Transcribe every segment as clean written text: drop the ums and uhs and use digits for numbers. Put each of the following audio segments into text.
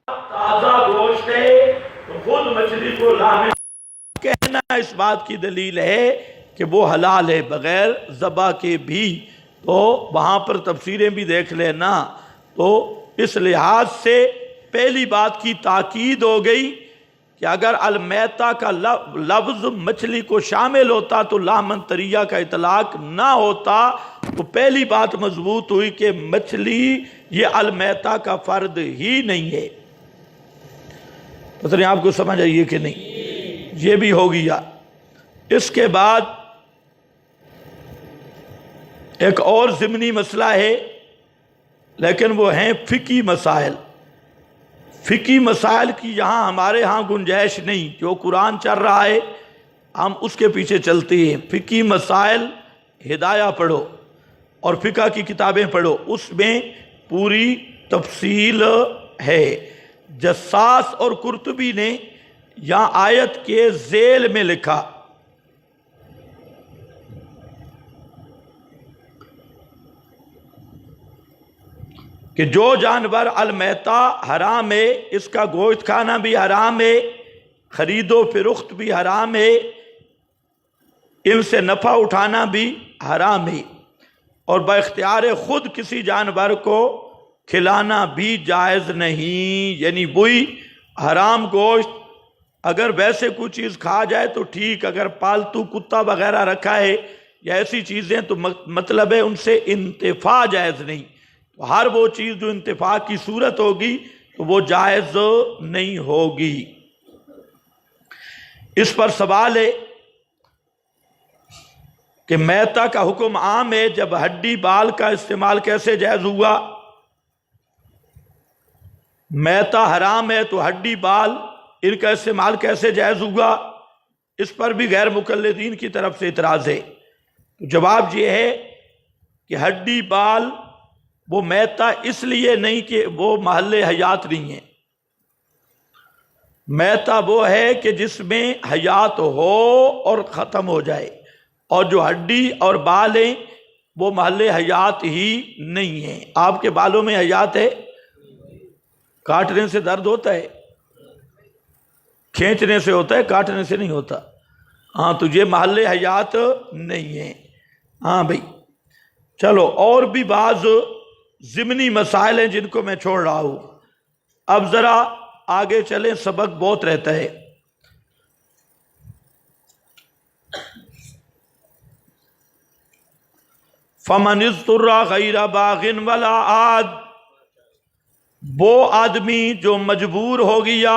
تازہ گوشت ہے تو خود مچھلی کو لانے کہنا اس بات کی دلیل ہے کہ وہ حلال ہے بغیر ذبح کے بھی، تو وہاں پر تفسیریں بھی دیکھ لینا۔ تو اس لحاظ سے پہلی بات کی تاکید ہو گئی کہ اگر المیتہ کا لفظ مچھلی کو شامل ہوتا تو لحمن طریہ کا اطلاق نہ ہوتا، تو پہلی بات مضبوط ہوئی کہ مچھلی یہ المیتہ کا فرد ہی نہیں ہے۔ پتہ نہیں آپ کو سمجھ آئیے کہ نہیں، یہ بھی ہو گیا۔ اس کے بعد ایک اور ضمنی مسئلہ ہے، لیکن وہ ہیں فقہی مسائل۔ فقہی مسائل کی یہاں ہمارے ہاں گنجائش نہیں، جو قرآن چل رہا ہے ہم اس کے پیچھے چلتے ہیں۔ فقہی مسائل ہدایہ پڑھو اور فقہ کی کتابیں پڑھو، اس میں پوری تفصیل ہے۔ جساس اور قرطبی نے یہاں آیت کے ذیل میں لکھا کہ جو جانور المیتہ حرام ہے، اس کا گوشت کھانا بھی حرام ہے، خرید و فروخت بھی حرام ہے، ان سے نفع اٹھانا بھی حرام ہے، اور با اختیار خود کسی جانور کو کھلانا بھی جائز نہیں۔ یعنی وہی حرام گوشت اگر ویسے کوئی چیز کھا جائے تو ٹھیک، اگر پالتو کتا وغیرہ رکھا ہے یا ایسی چیزیں تو مطلب ہے ان سے انتفاع جائز نہیں۔ تو ہر وہ چیز جو انتفاع کی صورت ہوگی تو وہ جائز نہیں ہوگی۔ اس پر سوال ہے کہ میتہ کا حکم عام ہے، جب ہڈی بال کا استعمال کیسے جائز ہوا؟ میتہ حرام ہے تو ہڈی بال ان کا استعمال کیسے جائز ہوا؟ اس پر بھی غیر مقلدین کی طرف سے اعتراض ہے۔ تو جواب یہ ہے کہ ہڈی بال وہ میتہ اس لیے نہیں کہ وہ محل حیات نہیں ہے، میتہ وہ ہے کہ جس میں حیات ہو اور ختم ہو جائے، اور جو ہڈی اور بال ہیں وہ محل حیات ہی نہیں ہیں۔ آپ کے بالوں میں حیات ہے؟ کاٹنے سے درد ہوتا ہے؟ کھینچنے سے ہوتا ہے، کاٹنے سے نہیں ہوتا۔ ہاں تو یہ محل حیات نہیں ہے۔ ہاں بھائی چلو، اور بھی بعض ضمنی مسائل ہیں جن کو میں چھوڑ رہا ہوں۔ اب ذرا آگے چلیں، سبق بہت رہتا ہے۔ فَمَنِ اضْطُرَّ غَيْرَ بَاغٍ وَلَا عَادٍ، وہ آدمی جو مجبور ہو گیا۔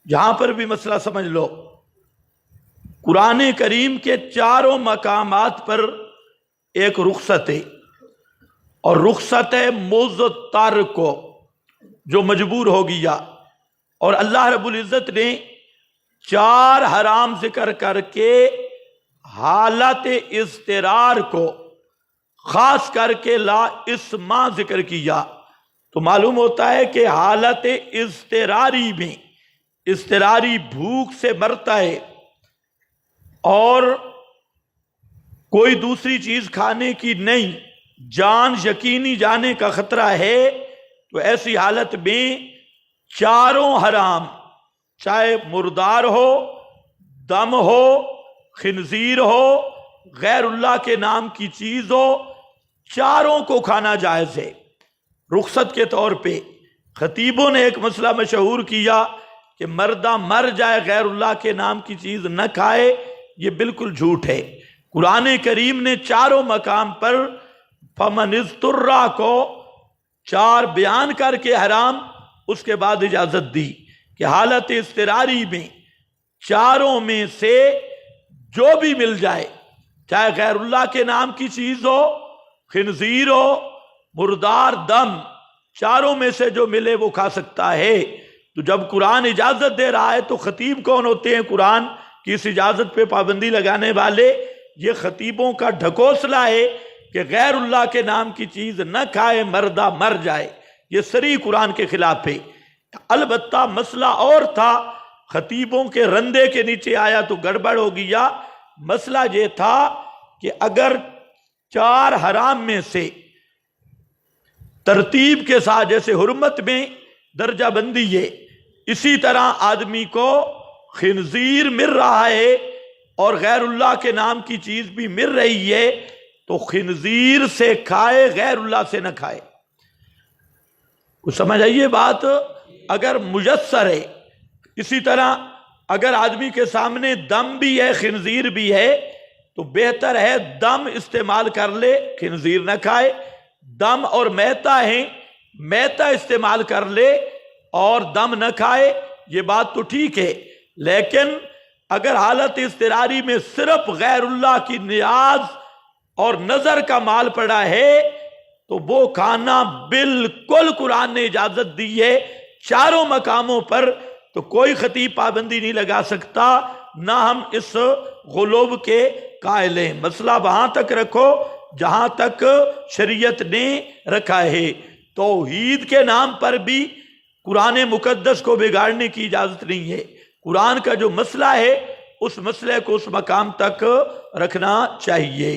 یہاں پر بھی مسئلہ سمجھ لو، قرآن کریم کے چاروں مقامات پر ایک رخصت ہے، اور رخصت ہے مضطر کو، جو مجبور ہو گیا۔ اور اللہ رب العزت نے 4 حرام ذکر کر کے حالت اضطرار کو خاص کر کے لا اسما ذکر کیا، تو معلوم ہوتا ہے کہ حالت اضطراری میں اضطراری بھوک سے مرتا ہے اور کوئی دوسری چیز کھانے کی نہیں، جان یقینی جانے کا خطرہ ہے، تو ایسی حالت میں چاروں حرام، چاہے مردار ہو، دم ہو، خنزیر ہو، غیر اللہ کے نام کی چیز ہو، چاروں کو کھانا جائز ہے۔ رخصت کے طور پہ خطیبوں نے ایک مسئلہ مشہور کیا کہ مردہ مر جائے غیر اللہ کے نام کی چیز نہ کھائے، یہ بالکل جھوٹ ہے۔ قرآن کریم نے چاروں مقام پر فَمَنِ اضْطُرَّ کو 4 بیان کر کے حرام، اس کے بعد اجازت دی کہ حالت اضطراری میں چاروں میں سے جو بھی مل جائے، چاہے غیر اللہ کے نام کی چیز ہو، خنزیر ہو، مردار، دم، چاروں میں سے جو ملے وہ کھا سکتا ہے۔ تو جب قرآن اجازت دے رہا ہے تو خطیب کون ہوتے ہیں قرآن کی اس اجازت پہ پابندی لگانے والے؟ یہ خطیبوں کا ڈھکوسلا ہے کہ غیر اللہ کے نام کی چیز نہ کھائے، مردہ مر جائے، یہ صریح قرآن کے خلاف ہے۔ البتہ مسئلہ اور تھا، خطیبوں کے رندے کے نیچے آیا تو گڑبڑ ہو گیا۔ مسئلہ یہ تھا کہ اگر 4 حرام میں سے ترتیب کے ساتھ، جیسے حرمت میں درجہ بندی ہے۔ اسی طرح آدمی کو خنزیر مل رہا ہے اور غیر اللہ کے نام کی چیز بھی مل رہی ہے، تو خنزیر سے کھائے، غیر اللہ سے نہ کھائے۔ کچھ سمجھ آئیے بات؟ اگر میسر ہے، اسی طرح اگر آدمی کے سامنے دم بھی ہے، خنزیر بھی ہے، تو بہتر ہے دم استعمال کر لے، خنزیر نہ کھائے۔ دم اور میتا ہیں، میتا استعمال کر لے اور دم نہ کھائے، یہ بات تو ٹھیک ہے۔ لیکن اگر حالت اضطراری میں صرف غیر اللہ کی نیاز اور نظر کا مال پڑا ہے تو وہ کھانا بالکل قرآن نے اجازت دی ہے چاروں مقاموں پر، تو کوئی خطیب پابندی نہیں لگا سکتا، نہ ہم اس غلوب کے قائل ہیں۔ مسئلہ وہاں تک رکھو جہاں تک شریعت نے رکھا ہے۔ توحید کے نام پر بھی قرآن مقدس کو بگاڑنے کی اجازت نہیں ہے۔ قرآن کا جو مسئلہ ہے اس مسئلے کو اس مقام تک رکھنا چاہیے۔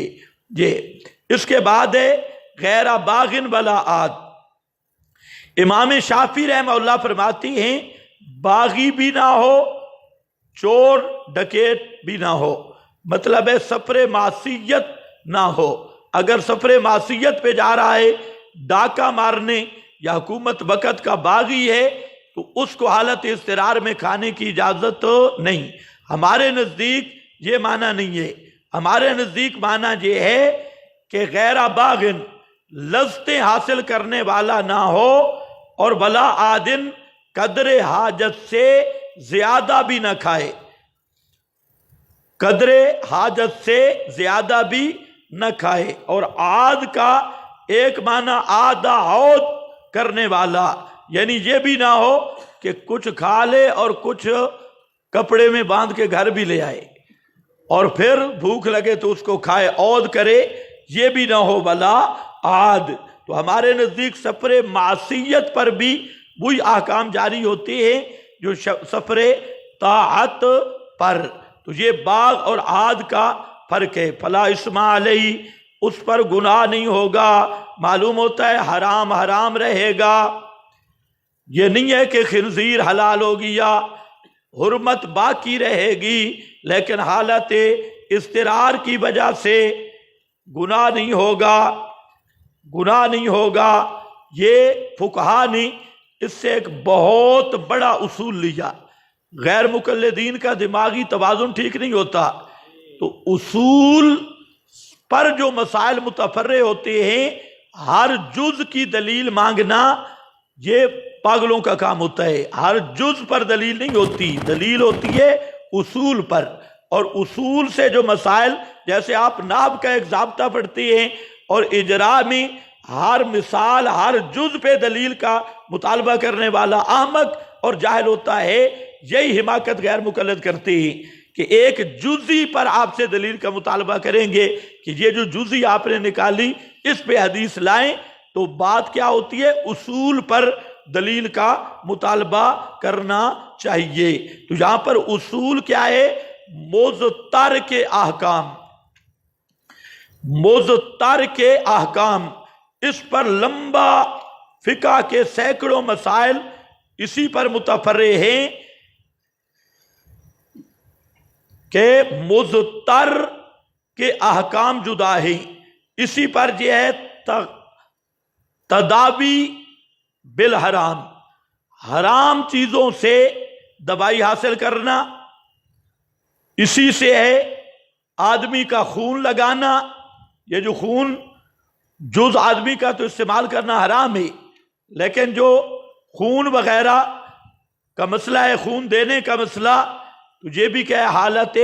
اس کے بعد ہے غیر باغن ولا عاد۔ امام شافعی رحمہ اللہ فرماتی ہیں باغی بھی نہ ہو، چور ڈکیت بھی نہ ہو، مطلب ہے سفر معصیت نہ ہو۔ اگر سفر معصیت پہ جا رہا ہے، ڈاکہ مارنے، یا حکومت وقت کا باغی ہے، تو اس کو حالت اضطرار میں کھانے کی اجازت نہیں۔ ہمارے نزدیک یہ معنی نہیں ہے۔ ہمارے نزدیک معنی یہ ہے کہ غیر باغن لذتیں حاصل کرنے والا نہ ہو، اور ولا عادن قدر حاجت سے زیادہ بھی نہ کھائے، قدر حاجت سے زیادہ بھی نہ کھائے۔ اور عاد کا ایک معنی آدھا عود کرنے والا، یعنی یہ بھی نہ ہو کہ کچھ کھا لے اور کچھ کپڑے میں باندھ کے گھر بھی لے آئے اور پھر بھوک لگے تو اس کو کھائے، عود کرے، یہ بھی نہ ہو ولا عاد۔ تو ہمارے نزدیک سفر معصیت پر بھی وہی احکام جاری ہوتے ہیں جو سفر طاعت پر۔ تو یہ باغ اور عاد کا فرق ہے۔ فلا اسم علیہ، اس پر گناہ نہیں ہوگا۔ معلوم ہوتا ہے حرام حرام رہے گا۔ یہ نہیں ہے کہ خنزیر حلال ہو گیا، حرمت باقی رہے گی، لیکن حالت اضطرار کی وجہ سے گناہ نہیں ہوگا، گناہ نہیں ہوگا۔ یہ فقہا نے اس سے ایک بہت بڑا اصول لیا۔ غیر مقلدین کا دماغی توازن ٹھیک نہیں ہوتا، تو اصول پر جو مسائل متفرع ہوتے ہیں، ہر جز کی دلیل مانگنا یہ پاگلوں کا کام ہوتا ہے۔ ہر جز پر دلیل نہیں ہوتی، دلیل ہوتی ہے اصول پر۔ اور اصول سے جو مسائل، جیسے آپ ناب کا ایک ضابطہ پڑھتے ہیں، اور اجراء میں ہر مثال ہر جز پہ دلیل کا مطالبہ کرنے والا احمق اور جاہل ہوتا ہے۔ یہی حماقت غیر مقلد کرتے ہیں کہ ایک جزی پر آپ سے دلیل کا مطالبہ کریں گے کہ یہ جو جزی آپ نے نکالی اس پہ حدیث لائیں، تو بات کیا ہوتی ہے؟ اصول پر دلیل کا مطالبہ کرنا چاہیے۔ تو یہاں پر اصول کیا ہے؟ مضطر کے احکام، مضطر کے احکام۔ اس پر لمبا فقہ کے سینکڑوں مسائل اسی پر متفرع ہیں کہ مضطر کے احکام جدا ہیں۔ اسی پر یہ ہے تداوی بالحرام، حرام چیزوں سے دوائی حاصل کرنا۔ اسی سے ہے آدمی کا خون لگانا۔ یہ جو خون جز آدمی کا تو استعمال کرنا حرام ہے، لیکن جو خون وغیرہ کا مسئلہ ہے، خون دینے کا مسئلہ، تو یہ بھی کیا ہے؟ حالت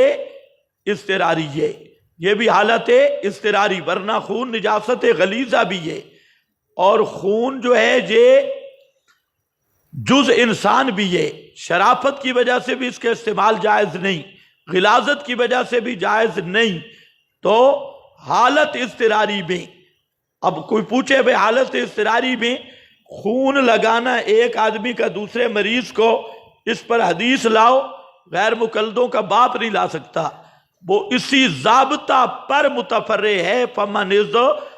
اضطراری ہے، یہ بھی حالت اضطراری، ورنہ خون نجاست غلیظہ بھی ہے۔ اور خون جو ہے یہ جز انسان بھی ہے، شرافت کی وجہ سے بھی اس کے استعمال جائز نہیں، غلاظت کی وجہ سے بھی جائز نہیں۔ تو حالت اضطراری میں، اب کوئی پوچھے بھئی حالت اضطراری میں خون لگانا ایک آدمی کا دوسرے مریض کو، اس پر حدیث لاؤ، غیر مقلدوں کا باپ نہیں لا سکتا، وہ اسی ضابطہ پر متفرع ہے۔ فمن اضطر،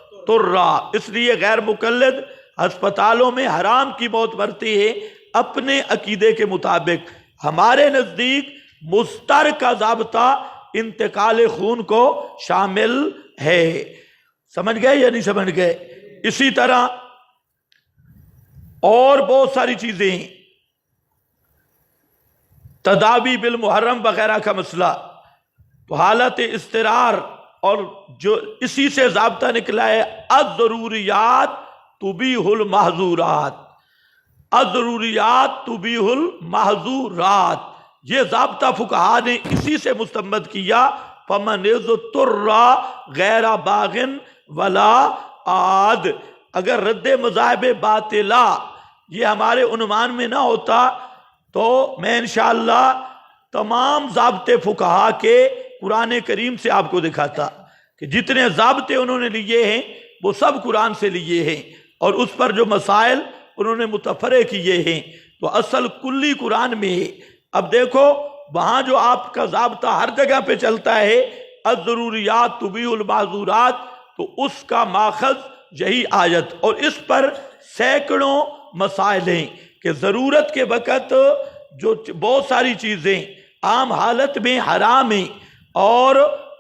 اس لیے غیر مقلد ہسپتالوں میں حرام کی موت مرتی ہے، اپنے عقیدے کے مطابق. ہمارے نزدیک مشترکہ ضابطہ انتقال خون کو شامل ہے. سمجھ گئے یا نہیں سمجھ گئے؟ اسی طرح اور بہت ساری چیزیں ہیں، تداوی بالمحرم وغیرہ کا مسئلہ، تو حالت اضطرار، اور جو اسی سے ضابطہ نکلا ہے الضروریات تبیح المحظورات، الضروریات تبیح المحظورات، یہ ضابطہ فقہا نے اسی سے مستنبط کیا. فمن اضطر غیر باغ ولا عاد. اگر رد مذاہب باطلہ یہ ہمارے عنوان میں نہ ہوتا تو میں انشاءاللہ تمام ضابطے فقہا کے قرآن کریم سے آپ کو دکھاتا کہ جتنے ضابطے انہوں نے لیے ہیں وہ سب قرآن سے لیے ہیں، اور اس پر جو مسائل انہوں نے متفرع کیے ہیں تو اصل کلی قرآن میں ہے. اب دیکھو وہاں جو آپ کا ضابطہ ہر جگہ پہ چلتا ہے الضروریات تبیح المحظورات، تو اس کا ماخذ یہی آیت، اور اس پر سینکڑوں مسائل ہیں کہ ضرورت کے وقت جو بہت ساری چیزیں عام حالت میں حرام ہیں اور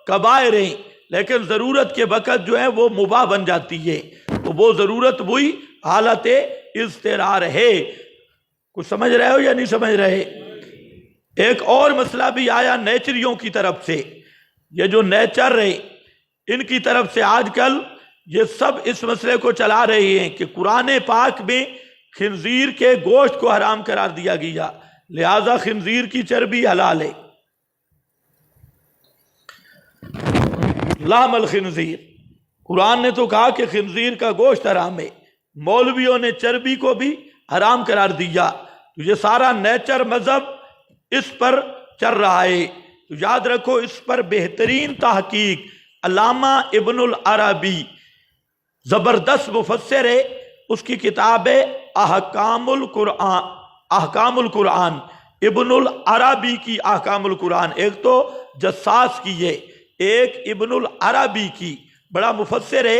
کبائر ہیں، لیکن ضرورت کے وقت جو ہے وہ مباح بن جاتی ہے، تو وہ ضرورت وہی حالت اضطرار ہے. کچھ سمجھ رہے ہو یا نہیں سمجھ رہے؟ ایک اور مسئلہ بھی آیا نیچریوں کی طرف سے. یہ جو نیچر ہے ان کی طرف سے آج کل یہ سب اس مسئلے کو چلا رہے ہیں کہ قرآن پاک میں خنزیر کے گوشت کو حرام قرار دیا گیا، لہذا خنزیر کی چربی حلال ہے. لحم الخنزیر، قرآن نے تو کہا کہ خنزیر کا گوشت حرام ہے، مولویوں نے چربی کو بھی حرام قرار دیا. تو یہ سارا نیچر مذہب اس پر چل رہا ہے. تو یاد رکھو اس پر بہترین تحقیق علامہ ابن العربی زبردست مفسر ہے، اس کی کتاب ہے احکام القرآن، احکام القرآن، ابن العربی کی احکام القرآن. ایک تو جساس کی ہے، ایک ابن العربی کی، بڑا مفسر ہے.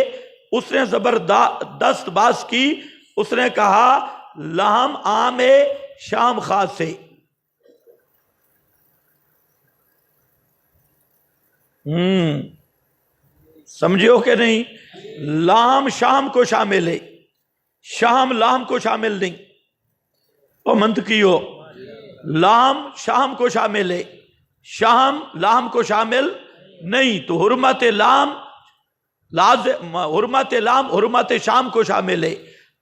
اس نے زبردست بات کی، اس نے کہا لحم عام ہے، شام خاص ہے. سمجھو کہ نہیں؟ لام شام کو شامل ہے، شام لام کو شامل نہیں. او منطقی ہو، لام شام کو شامل ہے، شام لام کو شامل نہیں. تو حرمت لام لازم، حرمت لام حرمت شام کو شامل ہے،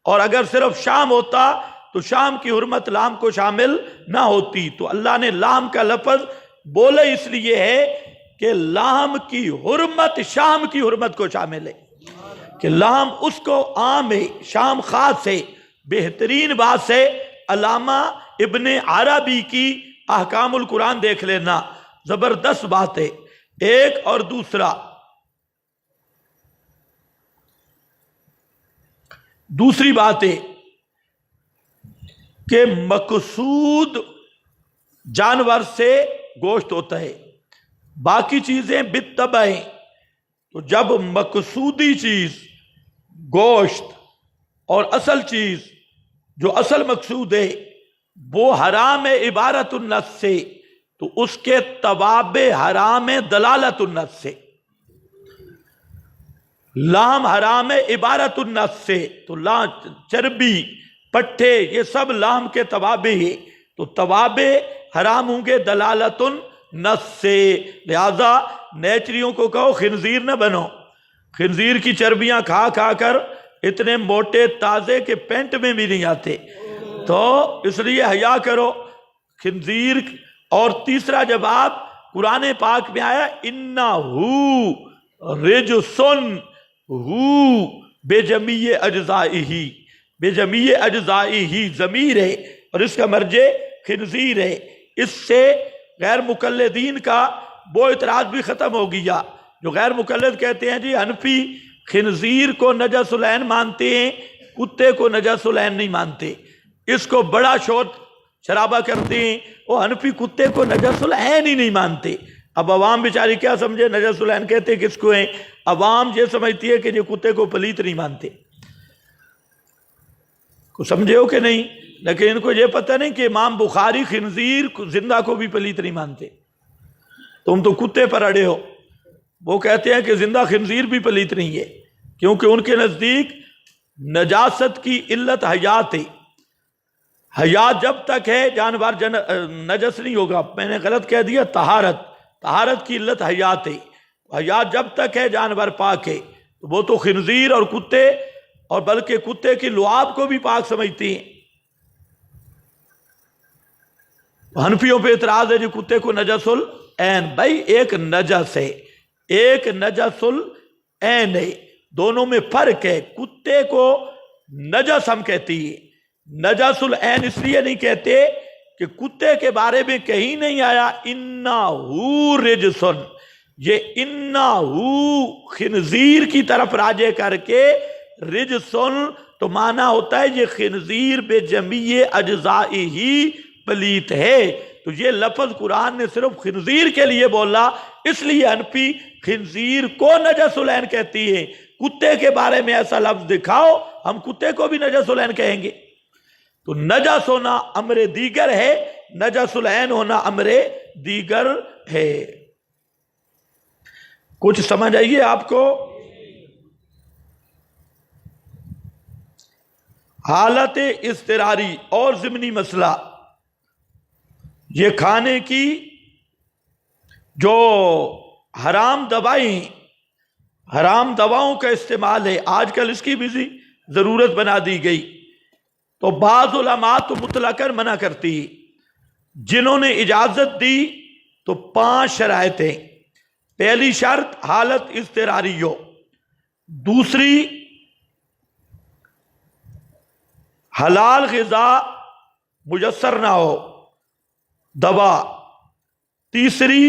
اور اگر صرف شام ہوتا تو شام کی حرمت لام کو شامل نہ ہوتی. تو اللہ نے لام کا لفظ بولے اس لیے ہے کہ لام کی حرمت شام کی حرمت کو شامل ہے، کہ لام اس کو عام ہے، شام خاص ہے. بہترین بات ہے علامہ ابن عربی کی احکام القرآن دیکھ لینا، زبردست بات ہے. ایک اور دوسری بات ہے کہ مقصود جانور سے گوشت ہوتا ہے، باقی چیزیں بالطبع ہیں. تو جب مقصودی چیز گوشت اور اصل چیز جو اصل مقصود ہے وہ حرام عبارت النص سے، تو اس کے تواب حرام دلالت النص سے. لام حرام عبارت النص سے، تو چربی پٹھے یہ سب لام کے توابع ہیں، تو توابع حرام ہوں گے دلالت النص سے. لہذا نیچریوں کو کہو خنزیر نہ بنو، خنزیر کی چربیاں کھا کھا کر اتنے موٹے تازے کے پینٹ میں بھی نہیں آتے، تو اس لیے حیا کرو خنزیر. اور تیسرا جواب قرآن پاک میں آیا انہو رجسن ہو بجمیع اجزائہی، بجمیع اجزائہی ضمیر ہے اور اس کا مرجع خنزیر ہے. اس سے غیر مقلدین کا وہ اعتراض بھی ختم ہو گیا. جو غیر مقلد کہتے ہیں جی حنفی خنزیر کو نجس العین مانتے ہیں، کتے کو نجس العین نہیں مانتے، اس کو بڑا شور شرابہ کرتے ہیں. وہ حنفی کتے کو نجس العین ہی نہیں مانتے. اب عوام بیچاری کیا سمجھے نجس العین کہتے کس کو ہیں؟ عوام یہ سمجھتی ہے کہ یہ کتے کو پلیت نہیں مانتے. کو سمجھے ہو کہ نہیں؟ لیکن ان کو یہ پتہ نہیں کہ امام بخاری خنزیر زندہ کو بھی پلیت نہیں مانتے، تم تو کتے پر اڑے ہو۔ وہ کہتے ہیں کہ زندہ خنزیر بھی پلیت نہیں ہے، کیونکہ ان کے نزدیک نجاست کی علت حیات ہے، حیات جب تک ہے جانور نجس نہیں ہوگا۔ میں نے غلط کہہ دیا، طہارت کی علت حیات ہے، حیات جب تک ہے جانور پاک ہے۔ وہ تو خنزیر اور کتے، اور بلکہ کتے کی لعاب کو بھی پاک سمجھتی ہیں۔ حنفیوں پہ اعتراض ہے جو کتے کو نجس العین، بھائی ایک نجس ہے، ایک نجس العین ہے، دونوں میں فرق ہے۔ کتے کو نجس ہم کہتی ہے، نجس العین اس لیے نہیں کہتے کہ کتے کے بارے میں کہیں نہیں آیا انہو رجسن، یہ انہو خنزیر کی طرف راجع کر کے رجسن تو معنی ہوتا ہے یہ خنزیر بے جمیع اجزائی ہی پلیت ہے۔ تو یہ لفظ قرآن نے صرف خنزیر کے لیے بولا، اس لیے حنفی خنزیر کو نجس العین کہتی ہے۔ کتے کے بارے میں ایسا لفظ دکھاؤ ہم کتے کو بھی نجس العین کہیں گے۔ تو نجس ہونا امر دیگر ہے، نجس العین ہونا امر دیگر ہے۔ کچھ سمجھ آئیے آپ کو؟ حالت اضطراری اور ضمنی مسئلہ، یہ کھانے کی جو حرام دوائیں، حرام دواؤں کا استعمال ہے، آج کل اس کی بھی ضرورت بنا دی گئی، تو بعض علماء تو مطلقاً منع کرتی، جنہوں نے اجازت دی تو 5 شرائط ہیں۔ پہلی شرط حالت اضطراری ہو، دوسری حلال غذا میسر نہ ہو، دوا، تیسری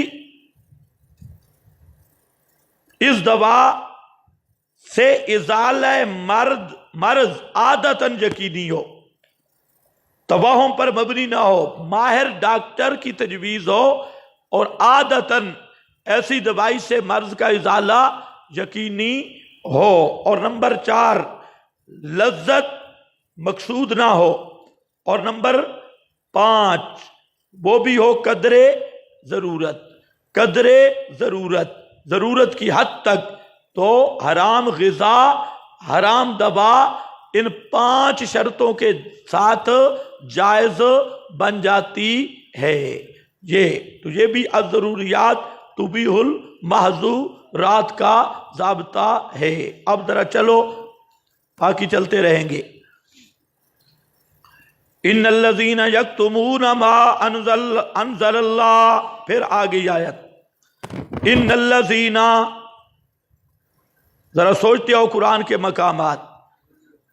اس دوا سے ازالہ مرض عادتاً یقینی ہو، توہم پر مبنی نہ ہو، ماہر ڈاکٹر کی تجویز ہو، اور عادتاً ایسی دوائی سے مرض کا ازالہ یقینی ہو، اور نمبر 4 لذت مقصود نہ ہو، اور نمبر 5 وہ بھی ہو قدر ضرورت، قدر ضرورت کی حد تک۔ تو حرام غذا، حرام دوا ان 5 شرطوں کے ساتھ جائز بن جاتی ہے۔ تو یہ بھی الضروریات تبیح المحظورات کا ضابطہ ہے۔ اب ذرا چلو باقی چلتے رہیں گے۔ ان الذین یکتمون ما انزل اللہ، پھر آگئی آیت ان الذین، ذرا سوچتے ہو قرآن کے مقامات،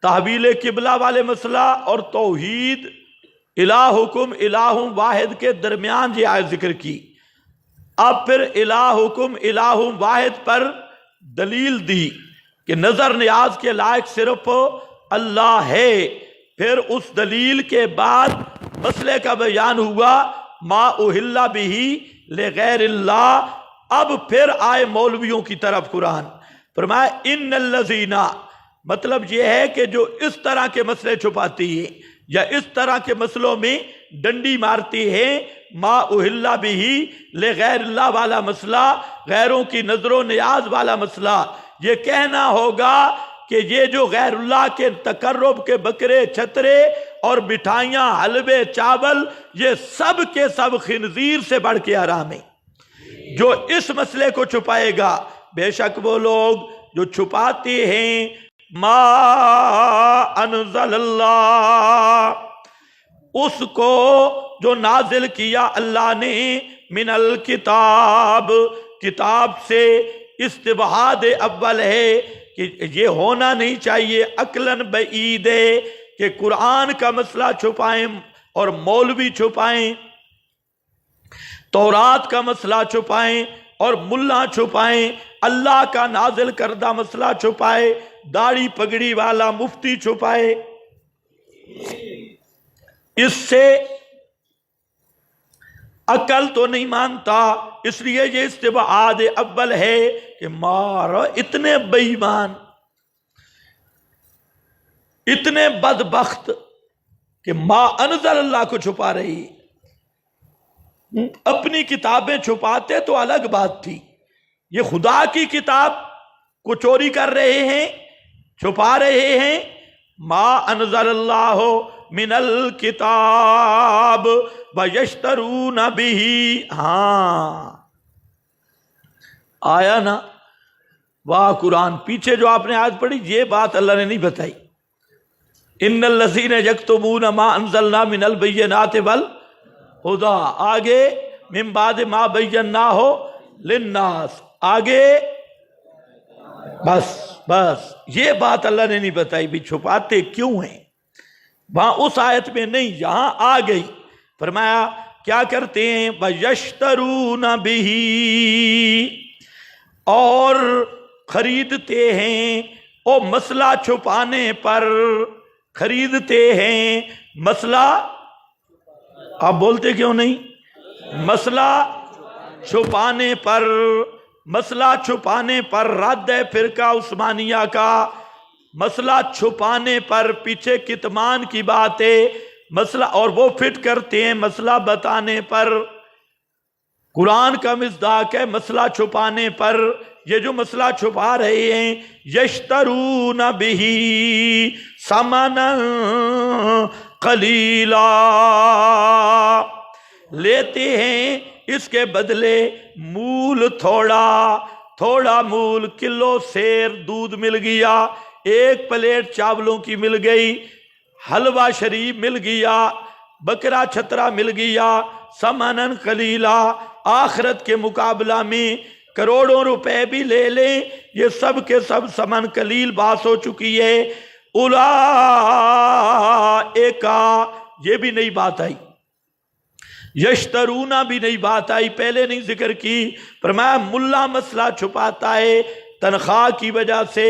تحویل قبلہ والے مسئلہ اور توحید الہکم الہ واحد کے درمیان یہ آیت ذکر کی، اب پھر الہکم الہ واحد پر دلیل دی کہ نظر نیاز کے لائق صرف اللہ ہے۔ پھر اس دلیل کے بعد مسئلے کا بیان ہوا ما اہل بہ لغیر اللہ۔ اب پھر آئے مولویوں کی طرف قرآن، فرمایا ان الذین، مطلب یہ ہے کہ جو اس طرح کے مسئلے چھپاتی ہے یا اس طرح کے مسئلوں میں ڈنڈی مارتی ہے، ما اہل بہ لغیر اللہ والا مسئلہ، غیروں کی نظر و نیاز والا مسئلہ، یہ کہنا ہوگا کہ یہ جو غیر اللہ کے تقرب کے بکرے، چھترے اور مٹھائیاں، حلوے، چاول، یہ سب کے سب خنزیر سے بڑھ کے حرام ہیں۔ جو اس مسئلے کو چھپائے گا، بے شک وہ لوگ جو چھپاتے ہیں ما انزل اللہ، اس کو جو نازل کیا اللہ نے، من الکتاب، کتاب سے استبعاد اول ہے کہ یہ ہونا نہیں چاہیے، عقلاً بعید ہے کہ قرآن کا مسئلہ چھپائیں اور مولوی چھپائیں، تورات کا مسئلہ چھپائیں اور ملا چھپائیں، اللہ کا نازل کردہ مسئلہ چھپائے، داڑھی پگڑی والا مفتی چھپائے۔ اس سے عقل تو نہیں مانتا، اس لیے یہ استبعاد اول ہے کہ مارو اتنے بے ایمان۔ اتنے بدبخت کہ ما انزل اللہ کو چھپا رہی. اپنی کتابیں چھپاتے تو الگ بات تھی، یہ خدا کی کتاب کو چوری کر رہے ہیں، چھپا رہے ہیں. ما انزل اللہ من الکتاب ویشترون بہ. ہاں آیا نا، واہ قرآن. پیچھے جو آپ نے آیت پڑھی یہ بات اللہ نے نہیں بتائی. ان الذین یکتمون ما انزلنا من البینات والہدی، آگے من بعد ما بیناہ للناس، آگے بس یہ بات اللہ نے نہیں بتائی بھی چھپاتے کیوں ہیں. وہاں اس آیت میں نہیں، یہاں آ گئی. فرمایا کیا کرتے ہیں؟ وَيَشْتَرُونَ بِهِ، اور خریدتے ہیں. او مسئلہ چھپانے پر خریدتے ہیں. مسئلہ آپ بولتے کیوں نہیں؟ مسئلہ چھپانے پر، مسئلہ چھپانے پر رد ہے فرقہ عثمانیہ کا. مسئلہ چھپانے پر پیچھے کتمان کی بات ہے، مسئلہ اور وہ فٹ کرتے ہیں مسئلہ بتانے پر. قرآن کا مصداق ہے مسئلہ چھپانے پر. یہ جو مسئلہ چھپا رہے ہیں، یشترون بہ ثمنا قلیلا، لیتے ہیں اس کے بدلے مول تھوڑا مول. کلو سیر دودھ مل گیا، ایک پلیٹ چاولوں کی مل گئی، حلوہ شریف مل گیا، بکرا چھترا مل گیا. ثمناً قلیلا، آخرت کے مقابلہ میں کروڑوں روپے بھی لے لیں، یہ سب کے سب ثمن قلیل باس ہو چکی ہے. اولئک، یہ بھی نئی بات آئی. یشترونا بھی نئی بات آئی، پہلے نہیں ذکر کی. فرمایا ملا مسئلہ چھپاتا ہے تنخواہ کی وجہ سے،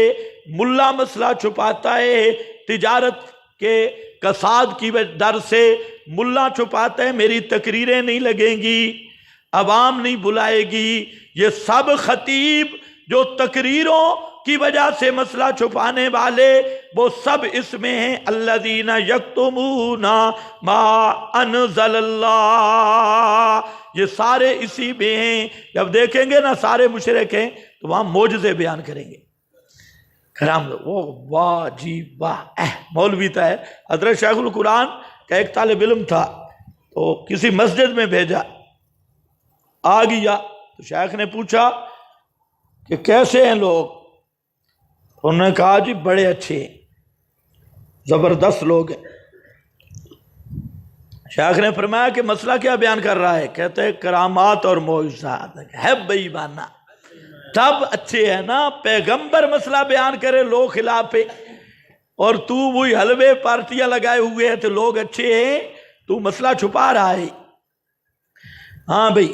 ملا مسئلہ چھپاتا ہے تجارت کے کساد کی در سے. ملا چھپاتا ہے میری تقریریں نہیں لگیں گی، عوام نہیں بلائے گی. یہ سب خطیب جو تقریروں کی وجہ سے مسئلہ چھپانے والے، وہ سب اس میں ہیں. الذین یکتمون ما انزل اللہ، یہ سارے اسی میں ہیں. جب دیکھیں گے نا سارے مشرک ہیں تو وہاں معجزے بیان کریں گے. کرام وہ واہ جی واہ. مولوی تھا ہے حضرت شیخ القرآن کا ایک طالب علم تھا، تو کسی مسجد میں بھیجا، آ گیا تو شیخ نے پوچھا کہ کیسے ہیں لوگ؟ انہوں نے کہا جی بڑے اچھے ہیں، زبردست لوگ ہیں. شیخ نے فرمایا کہ مسئلہ کیا بیان کر رہا ہے؟ کہتے ہیں کرامات اور معجزات. ہے بے ایمانہ، تب اچھے ہیں نا. پیغمبر مسئلہ بیان کرے لوگ خلاف ہے، اور تو وہی حلوے پارٹیاں لگائے ہوئے ہیں تو لوگ اچھے ہیں، تو مسئلہ چھپا رہا ہے. ہاں بھئی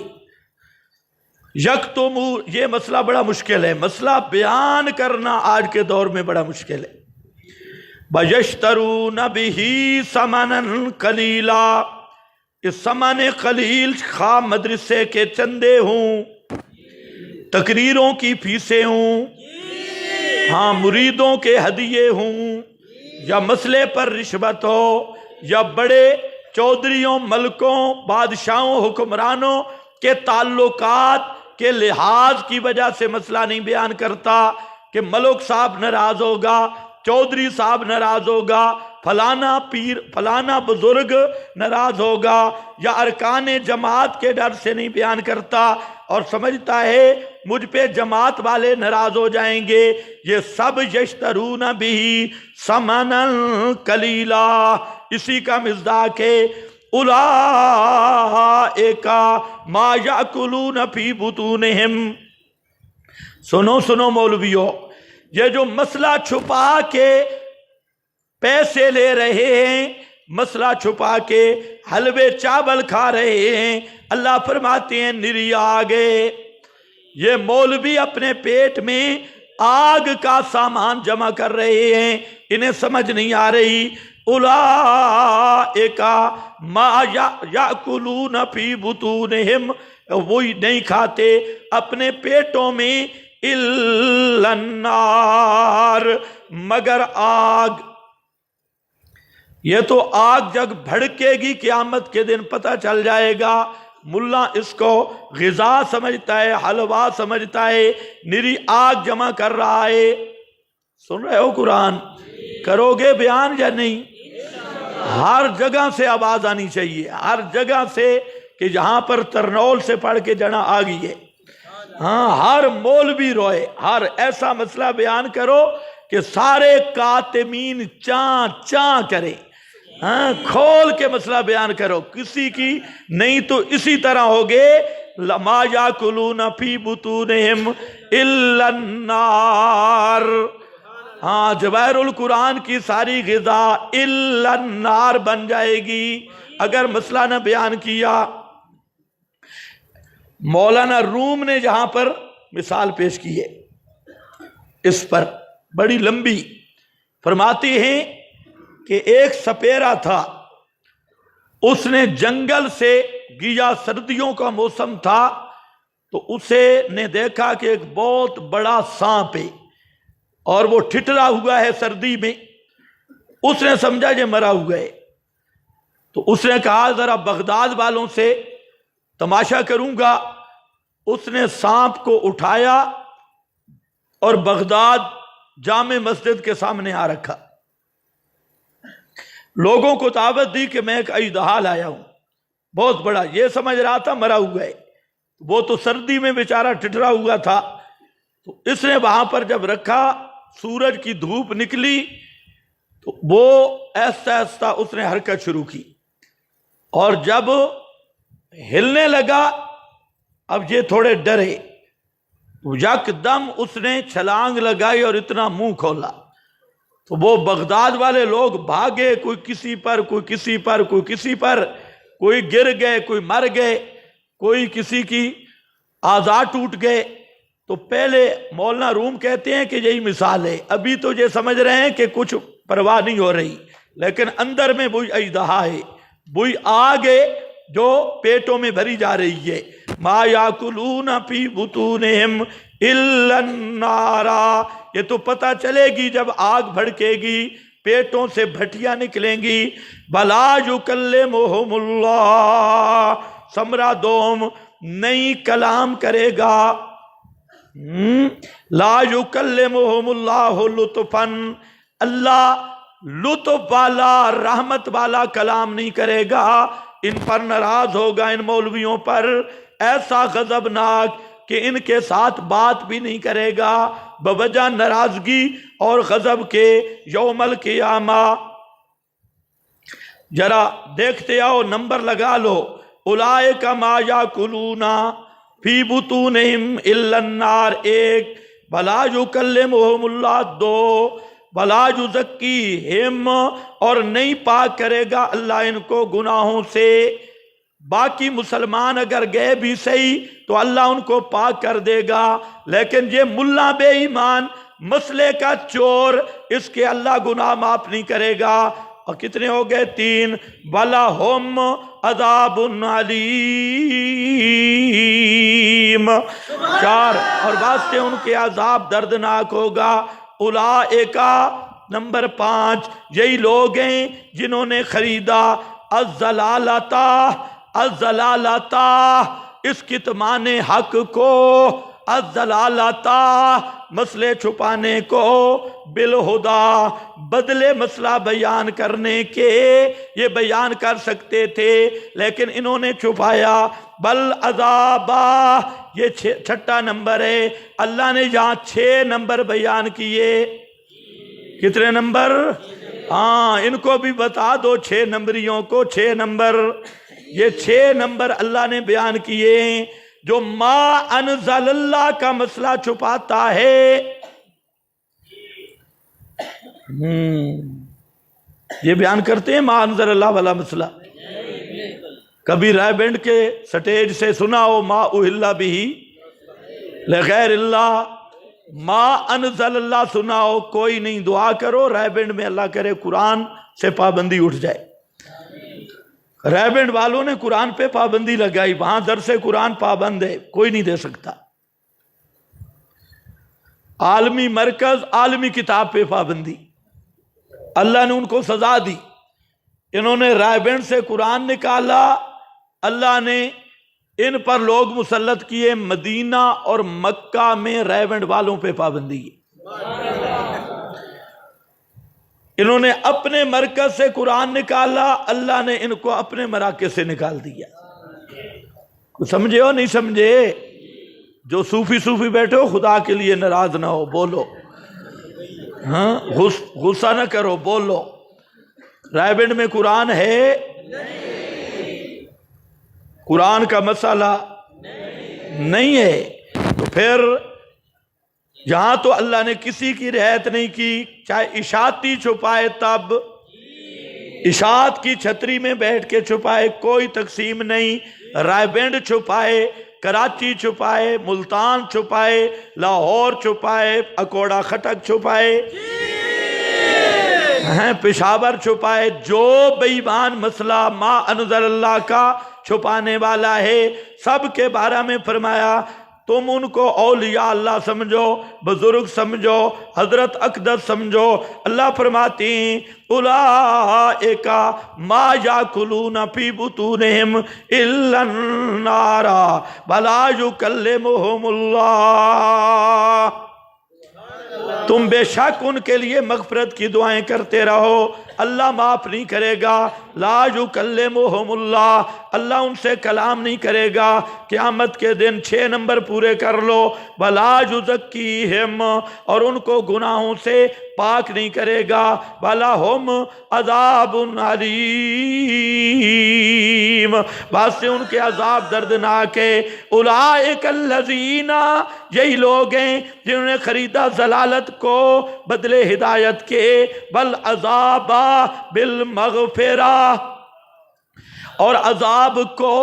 یہ مسئلہ بڑا مشکل ہے، مسئلہ بیان کرنا آج کے دور میں بڑا مشکل ہے. وَيَشْتَرُونَ بِهِ ثَمَنًا قَلِيلًا، اس ثمن قلیل خواہ مدرسے کے چندے ہوں، تقریروں کی فیسیں ہوں، ہاں مریدوں کے ہدیے ہوں، یا مسئلے پر رشوت ہو، یا بڑے چودھریوں، ملکوں، بادشاہوں، حکمرانوں کے تعلقات کے لحاظ کی وجہ سے مسئلہ نہیں بیان کرتا کہ ملک صاحب ناراض ہوگا، چودھری صاحب ناراض ہوگا، فلانا پیر فلانا بزرگ ناراض ہوگا، یا ارکان جماعت کے ڈر سے نہیں بیان کرتا اور سمجھتا ہے مجھ پہ جماعت والے ناراض ہو جائیں گے. یہ سب یشترون بہ ثمنا قلیلا، اسی کا مصداق ہے اولئک ما یاکلون فی بطونہم. سنو مولویو، یہ جو مسئلہ چھپا کے پیسے لے رہے ہیں، مسئلہ چھپا کے حلوے چاول کھا رہے ہیں، اللہ فرماتے ہیں نری آگے. یہ مولوی اپنے پیٹ میں آگ کا سامان جمع کر رہے ہیں، انہیں سمجھ نہیں آ رہی. اولئک ما یاکلون فی بطونہم، وہی نہیں کھاتے اپنے پیٹوں میں الا النار، مگر آگ. یہ تو آگ جب بھڑکے گی قیامت کے دن پتہ چل جائے گا۔ ملا اس کو غذا سمجھتا ہے، حلوہ سمجھتا ہے، نری آگ جمع کر رہا ہے۔ سن رہے ہو قرآن؟ کرو گے بیان یا نہیں؟ ہر جگہ سے آواز آنی چاہیے، ہر جگہ سے، کہ جہاں پر ترنول سے پڑھ کے جنا آ گئی ہے، ہاں ہر مولوی روئے، ہر ایسا مسئلہ بیان کرو کہ سارے کاتمین چاں چاں کرے، ہاں کھول کے مسئلہ بیان کرو، کسی کی نہیں تو اسی طرح ہوگے لما یاکلون فی بطونہم الا النار۔ ہاں جواہر القرآن کی ساری غذا الا النار بن جائے گی اگر مسئلہ نہ بیان کیا۔ مولانا روم نے جہاں پر مثال پیش کی ہے اس پر بڑی لمبی، فرماتی ہیں کہ ایک سپیرا تھا، اس نے جنگل سے گیا، سردیوں کا موسم تھا، تو اسے نے دیکھا کہ ایک بہت بڑا سانپ ہے اور وہ ٹھٹرا ہوا ہے سردی میں۔ اس نے سمجھا یہ مرا ہوا ہے، تو اس نے کہا ذرا بغداد والوں سے تماشا کروں گا۔ اس نے سانپ کو اٹھایا اور بغداد جامع مسجد کے سامنے آ رکھا، لوگوں کو دعوت دی کہ میں ایک اژدہا لایا ہوں بہت بڑا، یہ سمجھ رہا تھا مرا ہوا ہے، وہ تو سردی میں بیچارہ ٹھٹرا ہوا تھا۔ تو اس نے وہاں پر جب رکھا، سورج کی دھوپ نکلی تو وہ ایسا ایسا اس نے حرکت شروع کی، اور جب ہلنے لگا اب یہ تھوڑے ڈرے، یک دم اس نے چھلانگ لگائی اور اتنا منہ کھولا، تو وہ بغداد والے لوگ بھاگے، کوئی کسی پر، کوئی کسی پر، کوئی کسی پر، کوئی گر گئے، کوئی مر گئے، کوئی کسی کی اعضاء ٹوٹ گئے۔ تو پہلے مولانا روم کہتے ہیں کہ یہی مثال ہے، ابھی تو یہ سمجھ رہے ہیں کہ کچھ پرواہ نہیں ہو رہی، لیکن اندر میں وہی اژدہا ہے، وہی آگ ہے جو پیٹوں میں بھری جا رہی ہے۔ ما یاکلون فی بطونہم الا النار، یہ تو پتہ چلے گی جب آگ بھڑکے گی، پیٹوں سے بھٹیاں نکلیں گی۔ بلا یکلمہم اللہ، سمرا دوم نہیں کلام کرے گا، لا یکلمہم اللہ لطفا، اللہ لطف والا رحمت والا کلام نہیں کرے گا، ان پر ناراض ہوگا، ان مولویوں پر ایسا غضبناک کہ ان کے ساتھ بات بھی نہیں کرے گا بوجہ ناراضگی اور غضب کے یوم القیامہ۔ ذرا دیکھتے آؤ، نمبر لگا لو، اولئک ما یاکلون فی بطونہم الا النار 1، بلا یکلمہم اللہ 2، بلا یزکیہم، اور نہیں پاک کرے گا اللہ ان کو گناہوں سے۔ باقی مسلمان اگر گئے بھی صحیح تو اللہ ان کو پاک کر دے گا، لیکن یہ ملا بے ایمان، مسئلے کا چور، اس کے اللہ گناہ معاف نہیں کرے گا۔ اور کتنے ہو گئے؟ 3، وَلَهُمْ عَذَابٌ عَلِيمٌ 4، اور واسطے ان کے عذاب دردناک ہوگا۔ اولئک نمبر 5، یہی لوگ ہیں جنہوں نے خریدا الضلالۃ، الضلالۃ اس کتمان حق کو، الضلالۃ مسئلے چھپانے کو، بالہدا بدلے مسئلہ بیان کرنے کے، یہ بیان کر سکتے تھے لیکن انہوں نے چھپایا۔ بل عذابا، یہ 6 نمبر ہے، اللہ نے یہاں 6 نمبر بیان کیے۔ کتنے نمبر؟ ہاں ان کو بھی بتا دو 6 نمبریوں کو 6 نمبر، یہ 6 نمبر اللہ نے بیان کیے ہیں جو ما انزل اللہ کا مسئلہ چھپاتا ہے۔ یہ بیان کرتے ہیں ما انزل اللہ والا مسئلہ؟ کبھی رائے بینڈ کے سٹیج سے سنا ہو ما اہل بہ لغیر اللہ، ما انزل اللہ سنا ہو؟ کوئی نہیں، دعا کرو رائے بینڈ میں اللہ کرے قرآن سے پابندی اٹھ جائے۔ رائے بینڈ والوں نے قرآن پہ پابندی لگائی، وہاں درس قرآن پابند ہے، کوئی نہیں دے سکتا۔ عالمی مرکز، عالمی کتاب پہ پابندی، اللہ نے ان کو سزا دی، انہوں نے رائے سے قرآن نکالا، اللہ نے ان پر لوگ مسلط کیے، مدینہ اور مکہ میں رائے والوں پہ پابندی ہے۔ انہوں نے اپنے مرکز سے قرآن نکالا، اللہ نے ان کو اپنے مراکز سے نکال دیا۔ سمجھے ہو نہیں سمجھے؟ جو صوفی بیٹھے ہو، خدا کے لیے ناراض نہ ہو، بولو، ہاں غصہ نہ کرو، بولو۔ رائے میں قرآن ہے؟ قرآن کا مسئلہ نہیں ہے۔ تو پھر یہاں تو اللہ نے کسی کی رعایت نہیں کی، چاہے اشاعتی چھپائے تب، اشاعت کی چھتری میں بیٹھ کے چھپائے، کوئی تقسیم نہیں۔ رائے چھپائے، کراچی چھپائے، ملتان چھپائے، لاہور چھپائے، اکوڑا خٹک چھپائے، پشاور چھپائے، جو بے ایمان مسئلہ ما انزل اللہ کا چھپانے والا ہے، سب کے بارے میں فرمایا تم ان کو اولیاء اللہ سمجھو، بزرگ سمجھو، حضرت اقدس سمجھو۔ اللہ فرماتی ہیں اولئک ما یاکلون فی بطونہم الا النار ولا یکلمہم اللہ۔ تم بے شک ان کے لیے مغفرت کی دعائیں کرتے رہو، اللہ معاف نہیں کرے گا۔ لا یکلمہم اللہ، اللہ ان سے کلام نہیں کرے گا قیامت کے دن۔ 6 نمبر پورے کر لو۔ ولا یزکیہم، اور ان کو گناہوں سے پاک نہیں کرے گا۔ وَلَهُمْ عَذَابٌ عَلِيمٌ، بات سے ان کے عذاب دردناک ہے۔ اولئک الذین، یہی لوگ ہیں جنہوں نے خریدا ضلالت کو بدلے ہدایت کے، والعذاب بالمغفرہ، اور عذاب کو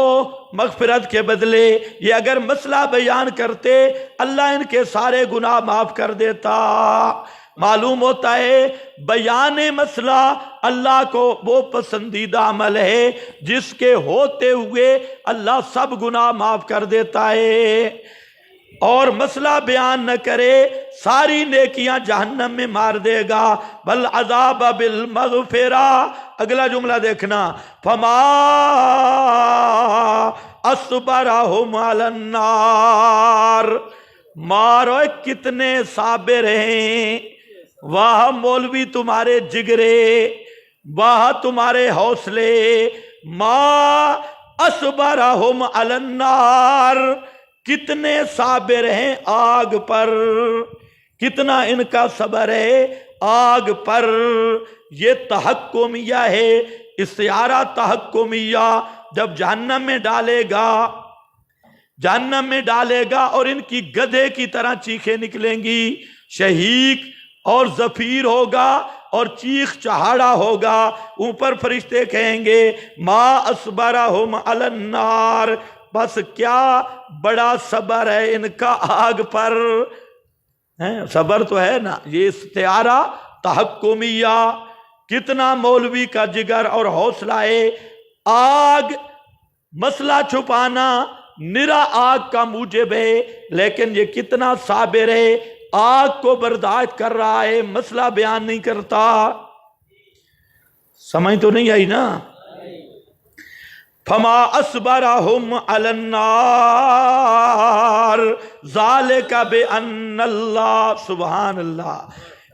مغفرت کے بدلے۔ یہ اگر مسئلہ بیان کرتے اللہ ان کے سارے گناہ معاف کر دیتا۔ معلوم ہوتا ہے بیان مسئلہ اللہ کو وہ پسندیدہ عمل ہے جس کے ہوتے ہوئے اللہ سب گناہ معاف کر دیتا ہے، اور مسئلہ بیان نہ کرے ساری نیکیاں جہنم میں مار دے گا۔ بل عذاب بالمغفرہ، اگلا جملہ دیکھنا، فما اصبرہم علی النار، مارو کتنے صابر ہیں، واہ مولوی تمہارے جگرے، واہ تمہارے حوصلے۔ ما اصبرہم علی النار، کتنے صابر ہیں آگ پر، کتنا ان کا صبر ہے آگ پر۔ یہ تحکمیہ ہے، استعارہ تحکمیہ۔ جب جہنم میں ڈالے گا، جہنم میں ڈالے گا اور ان کی گدھے کی طرح چیخیں نکلیں گی، شہیق اور زفیر ہوگا اور چیخ چہاڑا ہوگا۔ اوپر فرشتے کہیں گے ما اصبرہم علی النار، بس کیا بڑا صبر ہے ان کا آگ پر۔ صبر تو ہے نا، یہ استعارہ تحکمیہ۔ کتنا مولوی کا جگر اور حوصلہ ہے۔ آگ، مسئلہ چھپانا نرا آگ کا موجب ہے، لیکن یہ کتنا صابر ہے، آگ کو برداشت کر رہا ہے، مسئلہ بیان نہیں کرتا۔ سمجھ تو نہیں آئی نا؟ فما اصبرہم علی النار ذالک بان اللہ، سبحان اللہ۔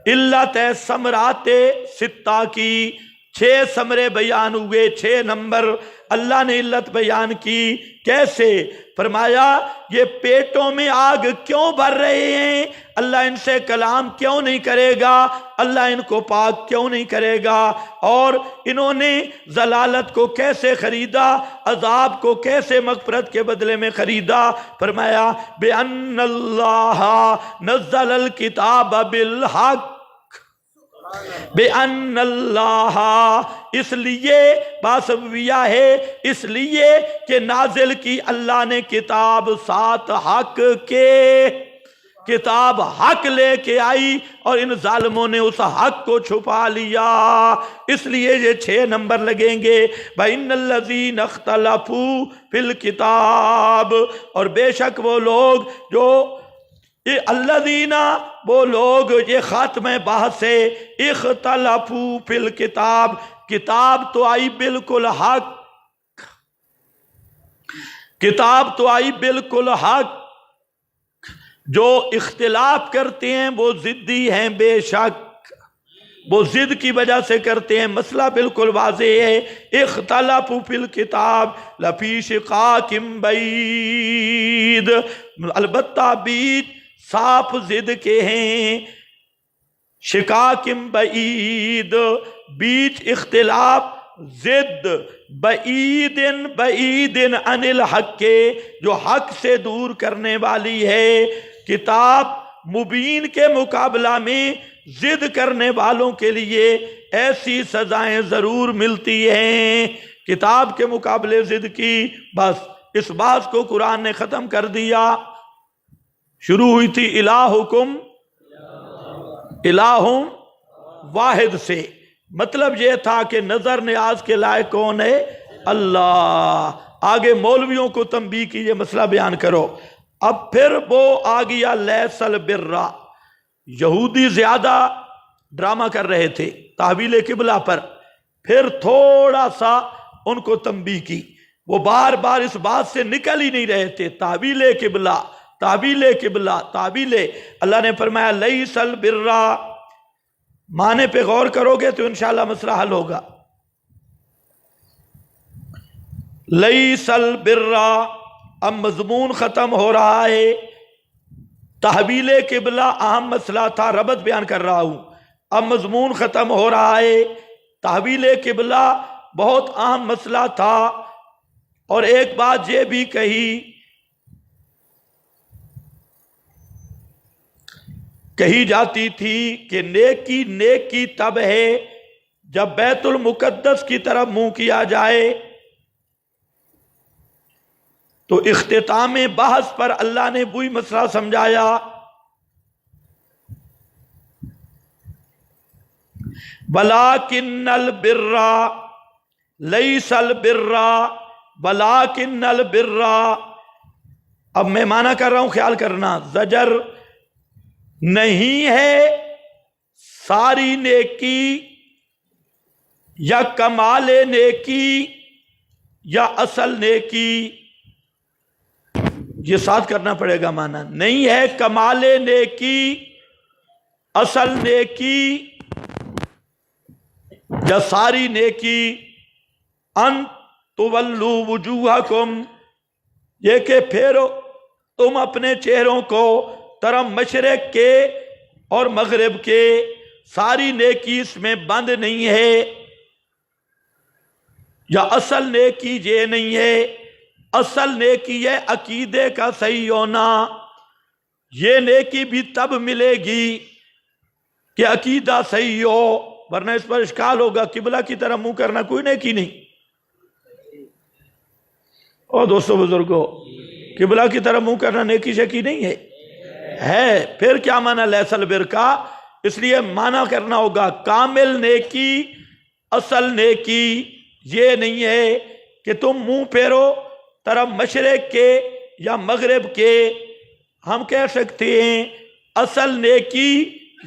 علت ثمرات ستہ کی 6 ثمرے بیان ہوئے، 6 نمبر اللہ نے علت بیان کی۔ کیسے؟ فرمایا یہ پیٹوں میں آگ کیوں بھر رہے ہیں، اللہ ان سے کلام کیوں نہیں کرے گا، اللہ ان کو پاک کیوں نہیں کرے گا، اور انہوں نے ضلالت کو کیسے خریدا، عذاب کو کیسے مغفرت کے بدلے میں خریدا۔ فرمایا بِأَنَّ اللَّهَ نَزَّلَ الْكِتَابَ بِالْحَقِّ، بِأَنَّ اللَّهَ، اس لیے باسبویہ ہے، اس لیے کہ نازل کی اللہ نے کتاب ساتھ حق کے، کتاب حق لے کے آئی اور ان ظالموں نے اس حق کو چھپا لیا۔ اس لیے یہ 6 نمبر لگیں گے۔ وَإِنَّ الَّذِينَ اخْتَلَفُوا فِي الْكِتَابِ، اور بے شک وہ لوگ جو الذین، وہ لوگ، یہ خاتمہ بحث ہے، اختلفوا فی الکتاب، کتاب تو آئی بالکل حق، کتاب تو آئی بالکل حق، جو اختلاف کرتے ہیں وہ ضدی ہیں بے شک، وہ ضد کی وجہ سے کرتے ہیں، مسئلہ بالکل واضح ہے، اختلافوا فی الکتاب لفی شقاق بعید، البتہ بیچ صاف ضد کے ہیں، شقاق بعید بیچ اختلاف، ضد بعید بعید عن الحق کے جو حق سے دور کرنے والی ہے۔ کتاب مبین کے مقابلہ میں ضد کرنے والوں کے لیے ایسی سزائیں ضرور ملتی ہیں، کتاب کے مقابلے ضد کی، بس اس بات کو قرآن نے ختم کر دیا۔ شروع ہوئی تھی الہکم الہ واحد سے، مطلب یہ تھا کہ نظر نیاز کے لائق کون ہے؟ اللہ۔ آگے مولویوں کو تنبیہ کی یہ مسئلہ بیان کرو۔ اب پھر وہ آ گیا لیس البر، یہودی زیادہ ڈرامہ کر رہے تھے تحویل قبلہ پر، پھر تھوڑا سا ان کو تنبیہ کی، وہ بار بار اس بات سے نکل ہی نہیں رہے تھے، تحویل قبلہ تحویل قبلہ تحویل۔ اللہ نے فرمایا لیس البر، معنی پہ غور کرو گے تو انشاءاللہ مسئلہ حل ہوگا۔ لیس البر، اب مضمون ختم ہو رہا ہے، تحویل قبلہ اہم مسئلہ تھا، ربط بیان کر رہا ہوں، اب مضمون ختم ہو رہا ہے، تحویل قبلہ بہت اہم مسئلہ تھا، اور ایک بات یہ بھی کہی جاتی تھی کہ نیکی نیکی تب ہے جب بیت المقدس کی طرف منہ کیا جائے۔ تو اختتام بحث پر اللہ نے وہی مسئلہ سمجھایا، وَلَٰكِنَّ الْبِرَّ لَيْسَ الْبِرَّ وَلَٰكِنَّ الْبِرَّ۔ اب میں معنی کر رہا ہوں، خیال کرنا، زجر نہیں ہے ساری نیکی یا کمال نیکی یا اصل نیکی، یہ ساتھ کرنا پڑے گا معنی، نہیں ہے کمال نیکی اصل نیکی یا ساری نیکی، ان تولوا وجوہکم، یہ کہ پھیرو تم اپنے چہروں کو طرف مشرق کے اور مغرب کے، ساری نیکی اس میں بند نہیں ہے، یا اصل نیکی یہ نہیں ہے، اصل نیکی ہے عقیدے کا صحیح ہونا، یہ نیکی بھی تب ملے گی کہ عقیدہ صحیح ہو، ورنہ اس پر اشکال ہوگا، قبلہ کی طرف منہ کرنا کوئی نیکی نہیں۔ اور دوستو بزرگو، قبلہ کی طرف منہ کرنا نیکی شکی نہیں ہے، پھر کیا معنی لیس البر کا؟ اس لیے معنی کرنا ہوگا کامل نیکی اصل نیکی یہ نہیں ہے کہ تم منہ پھیرو طرف مشرق کے یا مغرب کے، ہم کہہ سکتے ہیں اصل نیکی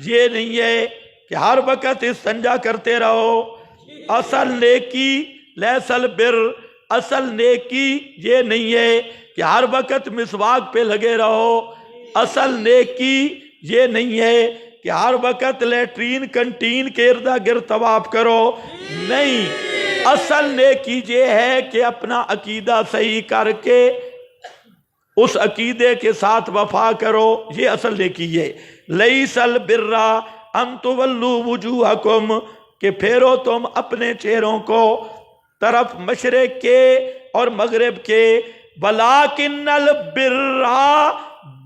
یہ نہیں ہے کہ ہر وقت استنجا کرتے رہو، اصل نیکی لیس البر، اصل نیکی یہ نہیں ہے کہ ہر وقت مسواک پہ لگے رہو، اصل نیکی یہ نہیں ہے کہ ہر وقت لیٹرین کنٹین کے ارد گرد طواف کرو، نہیں، اصل نیکی یہ ہے کہ اپنا عقیدہ صحیح کر کے اس عقیدے کے ساتھ وفا کرو، یہ اصل نیکی ہے۔ لیس البر ان تولوا وجوہکم، کہ پھیرو تم اپنے چہروں کو طرف مشرق کے اور مغرب کے، وَلَٰكِنَّ الْبِرَّ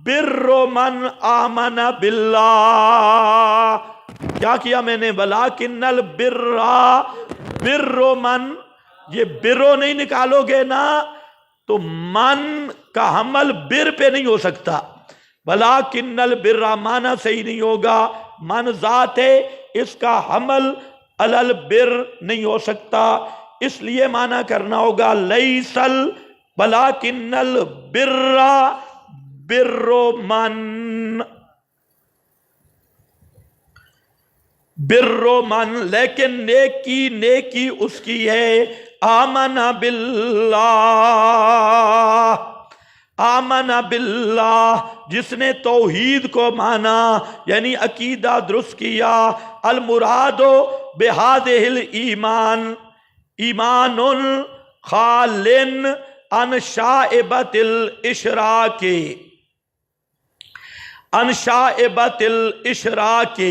بِرُّ مَنْ آمَنَ بِاللَّهِ، کیا کیا میں نے؟ وَلَٰكِنَّ الْبِرَّ بِرُّ مَنْ، یہ برو نہیں نکالو گے نا تو من کا حمل بر پہ نہیں ہو سکتا، وَلَٰكِنَّ الْبِرَّ معنی صحیح نہیں ہوگا، من ذات ہے، اس کا حمل علی البر نہیں ہو سکتا، اس لیے معنی کرنا ہوگا لیس وَلَٰكِنَّ الْبِرَّ بِرُّ مَن، بر من، لیکن نیکی اس کی ہے آمن باللہ، جس نے توحید کو مانا یعنی عقیدہ درست کیا. المراد بہذہ الایمان ایمان خال عن شائبۃ الاشراک، عن شائبۃ الاشراک.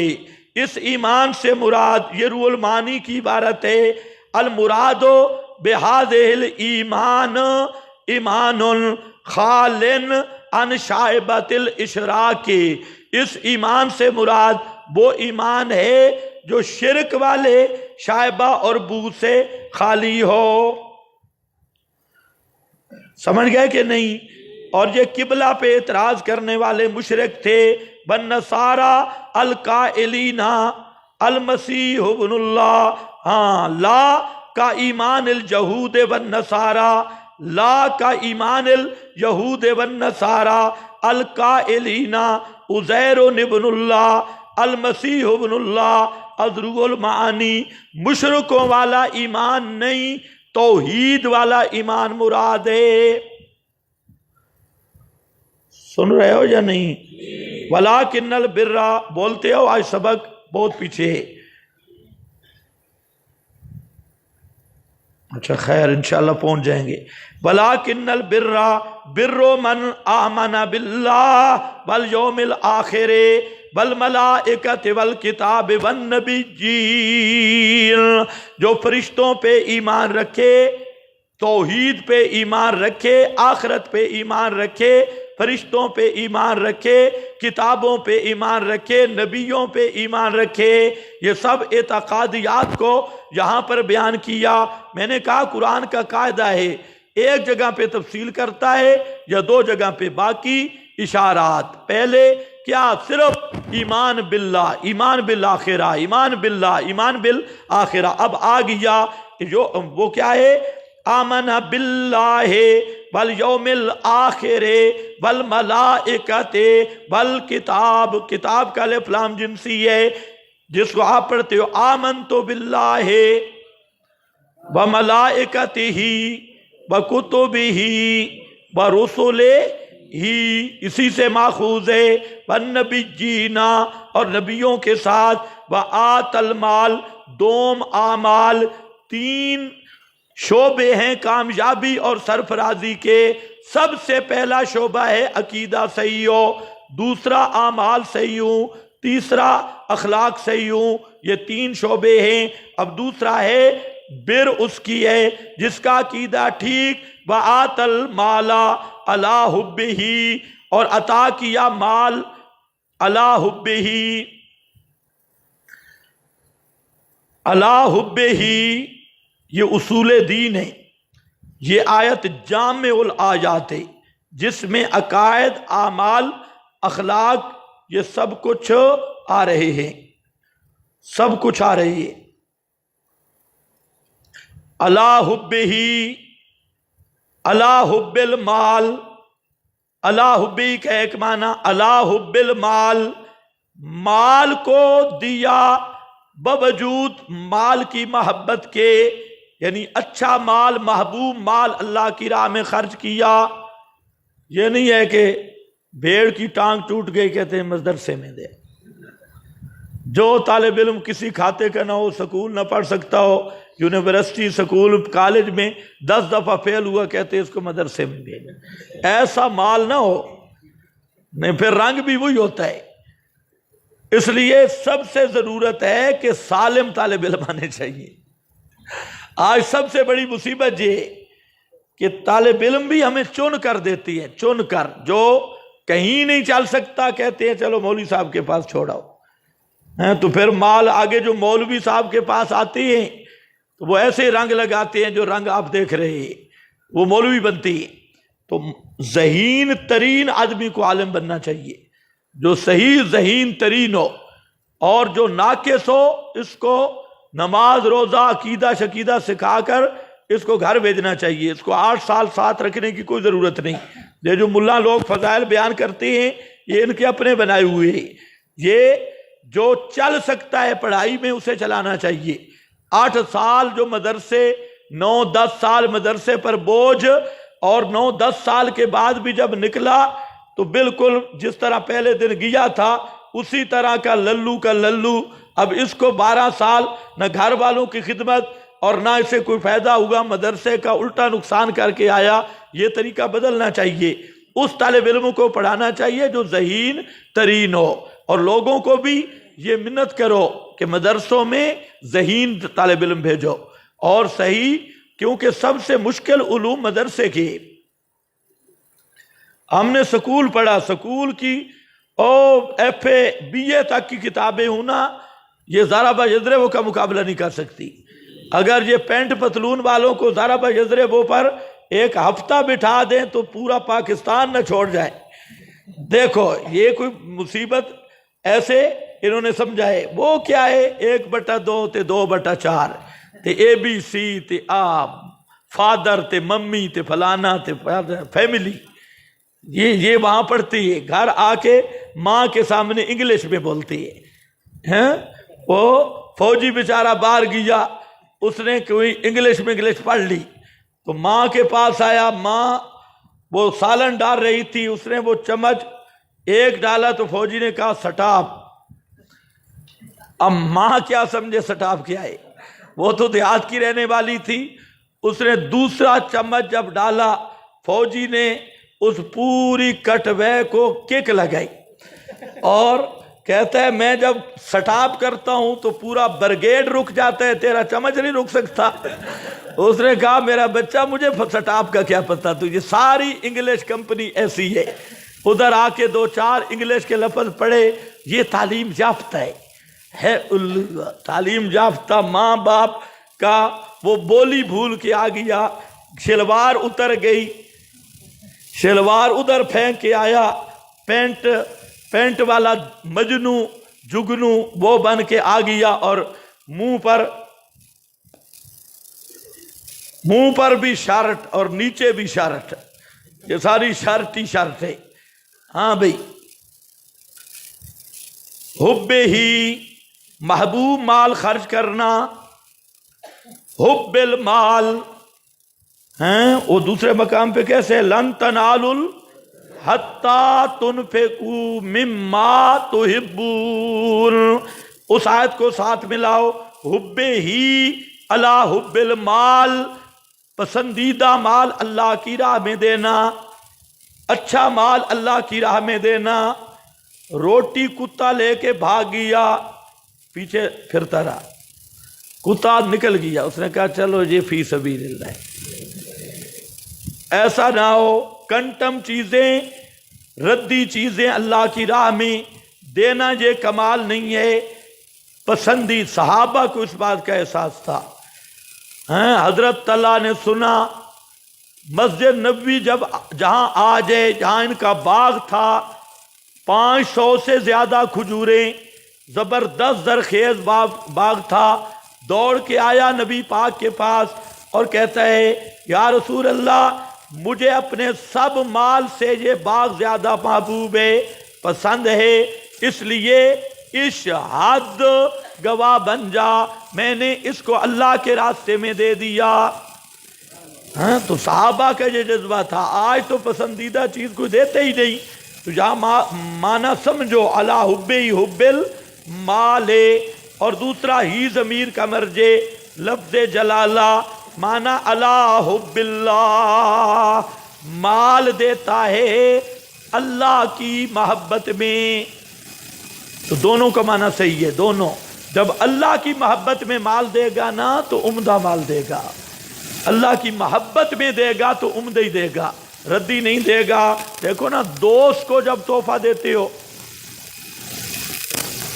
اس ایمان سے مراد، یہ روح المعانی کی عبارت ہے، المراد بہذہ الایمان ایمان خال عن شائبۃ الاشراک. اس ایمان سے مراد وہ ایمان ہے جو شرک والے شائبہ اور بو سے خالی ہو. سمجھ گئے کہ نہیں؟ اور یہ قبلہ پہ اعتراض کرنے والے مشرک تھے، والنصارى القائلین المسیح ابن اللہ. ہاں، لا کا ایمان الجہود والنصارى، لا کا ایمان الجہود والنصارى القائلین عزیر ابن اللہ المسیح ابن اللہ. از روح المعانی مشرکوں والا ایمان نہیں، توحید والا ایمان مراد ہے. سن رہے ہو یا نہیں؟ وَلَٰكِنَّ الْبِرَّ، بولتے ہو؟ آج سبق بہت پیچھے ہے. اچھا خیر، انشاءاللہ پہنچ جائیں گے. وَلَٰكِنَّ الْبِرَّ بِرُّ مَنْ آمَنَ بِاللَّهِ وَالْيَوْمِ الْآخِرِ وَالْمَلَائِكَةِ وَالْكِتَابِ وَالنَّبِيِّينَ. جو فرشتوں پہ ایمان رکھے، توحید پہ ایمان رکھے، آخرت پہ ایمان رکھے، فرشتوں پہ ایمان رکھے، کتابوں پہ ایمان رکھے، نبیوں پہ ایمان رکھے. یہ سب اعتقادیات کو یہاں پر بیان کیا. میں نے کہا قرآن کا قاعدہ ہے، ایک جگہ پہ تفصیل کرتا ہے یا دو جگہ پہ باقی اشارات. پہلے کیا؟ صرف ایمان باللہ، ایمان بالآخرہ، ایمان باللہ، ایمان بالآخرہ. اب آ گیا جو وہ کیا ہے؟ آمن باللہ والیوم الآخر والملائکۃ والکتاب. کتاب کا الف لام جنسی ہے، جس کو آپ پڑھتے ہو آمنت باللہ وملائکتہ وکتبہ ورسلہ، اسی سے ماخوذ ہے. والنبیین، اور نبیوں کے ساتھ. وآت المال، دوم اعمال. تین شعبے ہیں کامیابی اور سرفرازی کے. سب سے پہلا شعبہ ہے عقیدہ صحیح ہو، دوسرا اعمال صحیح ہو، تیسرا اخلاق صحیح ہو. یہ تین شعبے ہیں. اب دوسرا ہے بر اس کی ہے جس کا عقیدہ ٹھیک. وآت المال علی حبہ، اور عطا کیا مال علی حبہ، علی حبہ. یہ اصول دین ہے. یہ آیت جامع الآیات ہے جس میں عقائد، اعمال، اخلاق یہ سب کچھ آ رہے ہیں، سب کچھ آ رہی ہے. علی حبہ، علی حب المال. علی حبہ کا ایک معنی علی حب المال، مال کو دیا بوجود مال کی محبت کے، یعنی اچھا مال، محبوب مال اللہ کی راہ میں خرچ کیا. یہ نہیں ہے کہ بھیڑ کی ٹانگ ٹوٹ گئی کہتے ہیں مدرسے میں دے. جو طالب علم کسی کھاتے کا نہ ہو، سکول نہ پڑھ سکتا ہو، یونیورسٹی، سکول، کالج میں 10 دفعہ فیل ہوا کہتے ہیں اس کو مدرسے میں بھیجیں. ایسا مال نہ ہو، نہیں پھر رنگ بھی وہی ہوتا ہے. اس لیے سب سے ضرورت ہے کہ سالم طالب علم آنے چاہیے. آج سب سے بڑی مصیبت یہ کہ طالب علم بھی ہمیں چن کر دیتی ہے، چن کر. جو کہیں نہیں چل سکتا کہتے ہیں چلو مولوی صاحب کے پاس چھوڑاؤ. تو پھر مال آگے جو مولوی صاحب کے پاس آتے ہیں تو وہ ایسے رنگ لگاتے ہیں جو رنگ آپ دیکھ رہے ہیں، وہ مولوی بنتی ہے. تو ذہین ترین آدمی کو عالم بننا چاہیے، جو صحیح ذہین ترین ہو، اور جو ناقص ہو اس کو نماز، روزہ، عقیدہ شقیدہ سکھا کر اس کو گھر بھیجنا چاہیے. اس کو 8 سال ساتھ رکھنے کی کوئی ضرورت نہیں. یہ جو ملا لوگ فضائل بیان کرتے ہیں یہ ان کے اپنے بنائے ہوئے ہیں. یہ جو چل سکتا ہے پڑھائی میں اسے چلانا چاہیے. 8 سال جو مدرسے، 9-10 سال مدرسے پر بوجھ، اور 9-10 سال کے بعد بھی جب نکلا تو بالکل جس طرح پہلے دن گیا تھا اسی طرح کا للو کا للو. اب اس کو 12 سال نہ گھر والوں کی خدمت اور نہ اسے کوئی فائدہ ہوگا، مدرسے کا الٹا نقصان کر کے آیا. یہ طریقہ بدلنا چاہیے. اس طالب علم کو پڑھانا چاہیے جو ذہین ترین ہو، اور لوگوں کو بھی یہ منت کرو کہ مدرسوں میں ذہین طالب علم بھیجو اور صحیح، کیونکہ سب سے مشکل علوم مدرسے کے. ہم نے سکول پڑھا، سکول کی FA BA تک کی کتابیں ہونا یہ ضربہ یضرب کا مقابلہ نہیں کر سکتی. اگر یہ پینٹ پتلون والوں کو ضربہ یضرب پر ایک ہفتہ بٹھا دیں تو پورا پاکستان نہ چھوڑ جائے. دیکھو یہ کوئی مصیبت ایسے انہوں نے سمجھا ہے. وہ کیا ہے 1/2 تے 2/4 تے ABC تے آپ فادر تے ممی تے فلانا تے فیملی، یہ وہاں پڑھتی ہے. گھر آ کے ماں کے سامنے انگلش میں بولتی ہے. وہ فوجی بیچارہ باہر گیا، اس نے کوئی انگلش پڑھ لی تو ماں کے پاس آیا. ماں وہ سالن ڈال رہی تھی، اس نے وہ چمچ ایک ڈالا تو فوجی نے کہا سٹاپ. اب ماں کیا سمجھے سٹاپ کیا ہے، وہ تو دیہات کی رہنے والی تھی. اس نے دوسرا چمچ جب ڈالا، فوجی نے اس پوری کٹوے کو کک لگائی اور کہتا ہے میں جب سٹاپ کرتا ہوں تو پورا برگیڈ رک جاتا ہے، تیرا چمچ نہیں رک سکتا. اس نے کہا میرا بچہ مجھے سٹاپ کا کیا پتا، تو یہ ساری انگلش کمپنی ایسی ہے. ادھر آ کے 2-4 انگلش کے لفظ پڑھے. یہ تعلیم یافتہ ہے تعلیم یافتہ. ماں باپ کا وہ بولی بھول کے آ گیا، شلوار اتر گئی، شلوار ادھر پھینک کے آیا، پینٹ والا مجنو جگنو وہ بن کے آ گیا، اور منہ پر بھی شرٹ اور نیچے بھی شرٹ، یہ ساری شرٹ ہی شرٹ ہے. ہاں بھائی، حب ہی محبوب مال خرچ کرنا، حب المال ہیں وہ دوسرے مقام پہ کیسے لن تنالوا حتی تنفقوا مما تحبون. اس آیت کو ساتھ ملاؤ، حب ہی علی حب المال، پسندیدہ مال اللہ کی راہ میں دینا، اچھا مال اللہ کی راہ میں دینا. روٹی کتا لے کے بھاگ گیا، پیچھے پھرتا رہا، کتا نکل گیا، اس نے کہا چلو یہ فی سبیل اللہ ہے. ایسا نہ ہو کنٹم چیزیں، ردی چیزیں اللہ کی راہ میں دینا یہ کمال نہیں ہے. پسندی صحابہ کو اس بات کا احساس تھا. حضرت طلحہ نے سنا مسجد نبوی جہاں آ جائے، جہاں ان کا باغ تھا، 500 سے زیادہ کھجوریں، زبردست زرخیز باغ تھا. دوڑ کے آیا نبی پاک کے پاس اور کہتا ہے یا رسول اللہ، مجھے اپنے سب مال سے یہ باغ زیادہ محبوب ہے، پسند ہے، اس لیے اشہد گواہ بن جا، میں نے اس کو اللہ کے راستے میں دے دیا. تو صحابہ کا یہ جذبہ تھا. آج تو پسندیدہ چیز کو دیتے ہی نہیں. تو جہاں معنی سمجھو اللہ حب ہی حب المال، اور دوسرا ہی ضمیر کا مرجع لفظ جلالہ، معنی اللہ حب اللہ، مال دیتا ہے اللہ کی محبت میں. تو دونوں کا معنی صحیح ہے. دونوں جب اللہ کی محبت میں مال دے گا نا تو عمدہ مال دے گا، اللہ کی محبت میں دے گا تو عمدہ ہی دے گا، ردی نہیں دے گا. دیکھو نا، دوست کو جب تحفہ دیتے ہو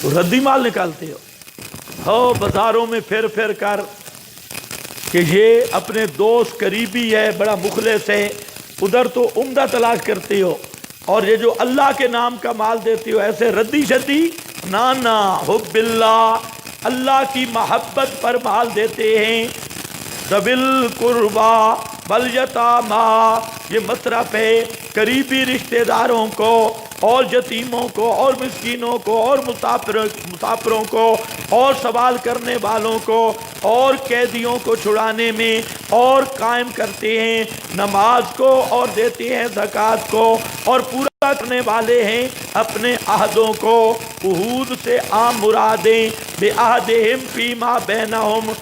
تو ردی مال نکالتے ہو بازاروں میں پھر کر کہ یہ اپنے دوست قریبی ہے، بڑا مخلص ہے، ادھر تو عمدہ تلاش کرتے ہو. اور یہ جو اللہ کے نام کا مال دیتے ہو ایسے ردی شدی نانا حب اللہ، اللہ کی محبت پر مال دیتے ہیں. ذوی القربا والیتامی، یہ مصرف ہے قریبی رشتہ داروں کو اور یتیموں کو اور مسکینوں کو اور مسافروں کو اور سوال کرنے والوں کو اور قیدیوں کو چھڑانے میں، اور قائم کرتے ہیں نماز کو اور دیتے ہیں زکوٰۃ کو، اور پورا کرنے والے ہیں اپنے عہدوں کو۔ عہود سے عام مرادیں بِعَہْدِهِمْ فِيمَا بَيْنَهُمْ